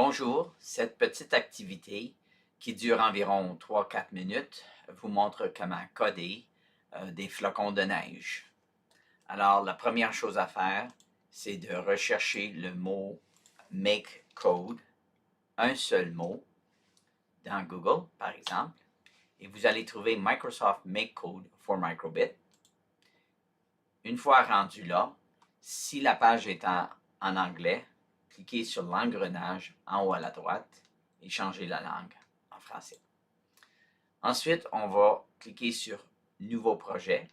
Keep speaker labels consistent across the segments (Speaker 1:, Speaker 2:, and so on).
Speaker 1: Bonjour, cette petite activité qui dure environ 3-4 minutes vous montre comment coder des flocons de neige. Alors, la première chose à faire, c'est de rechercher le mot Make Code, un seul mot, dans Google, par exemple, et vous allez trouver Microsoft Make Code for Microbit. Une fois rendu là, si la page est en anglais, cliquez sur l'engrenage en haut à la droite et changez la langue en français. Ensuite, on va cliquer sur Nouveau projet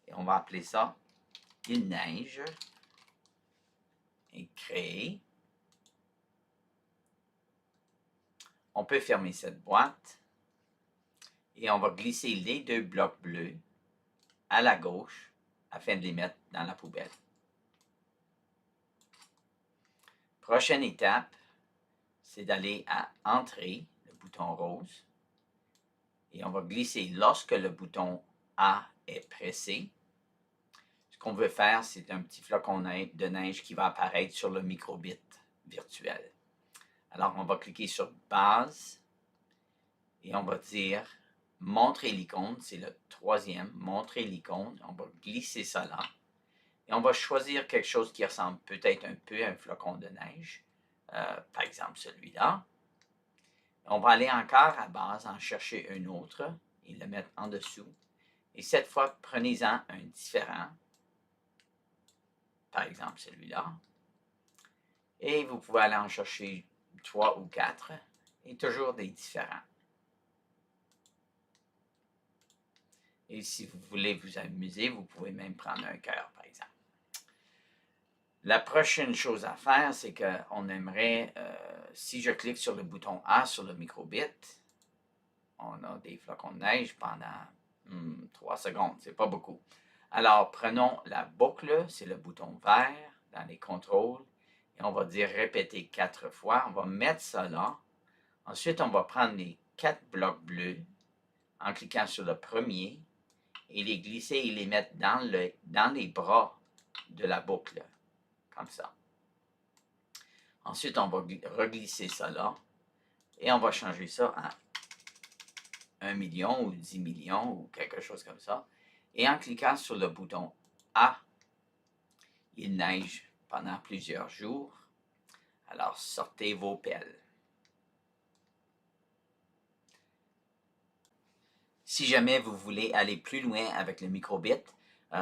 Speaker 1: et on va appeler ça Il neige et créer. On peut fermer cette boîte et on va glisser les deux blocs bleus à la gauche afin de les mettre dans la poubelle. Prochaine étape, c'est d'aller à Entrée, le bouton rose, et on va glisser lorsque le bouton A est pressé. Ce qu'on veut faire, c'est un petit flocon de neige qui va apparaître sur le microbit virtuel. Alors, on va cliquer sur Base et on va dire Montrer l'icône, c'est le troisième, Montrer l'icône. On va glisser ça là. Et on va choisir quelque chose qui ressemble peut-être un peu à un flocon de neige. Par exemple, celui-là. On va aller encore à base, en chercher un autre et le mettre en dessous. Et cette fois, prenez-en un différent. Par exemple, celui-là. Et vous pouvez aller en chercher 3 ou 4 et toujours des différents. Et si vous voulez vous amuser, vous pouvez même prendre un cœur, par exemple. La prochaine chose à faire, c'est qu'on aimerait, si je clique sur le bouton A sur le microbit, on a des flocons de neige pendant 3 secondes, c'est pas beaucoup. Alors, prenons la boucle, c'est le bouton vert dans les contrôles, et on va dire répéter 4 fois. On va mettre ça là. Ensuite, on va prendre les 4 blocs bleus en cliquant sur le premier et les glisser et les mettre dans les bras de la boucle, comme ça. Ensuite, on va reglisser ça là et on va changer ça à 1 million ou 10 millions ou quelque chose comme ça. Et en cliquant sur le bouton A, il neige pendant plusieurs jours. Alors, sortez vos pelles. Si jamais vous voulez aller plus loin avec le microbit,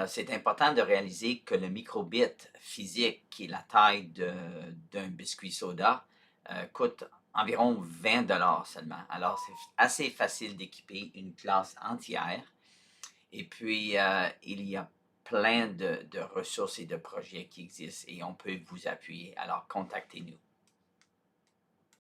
Speaker 1: c'est important de réaliser que le microbit physique, qui est la taille d'un biscuit soda, coûte environ 20 $ seulement. Alors, c'est assez facile d'équiper une classe entière. Et puis, il y a plein de ressources et de projets qui existent et on peut vous appuyer. Alors, contactez-nous.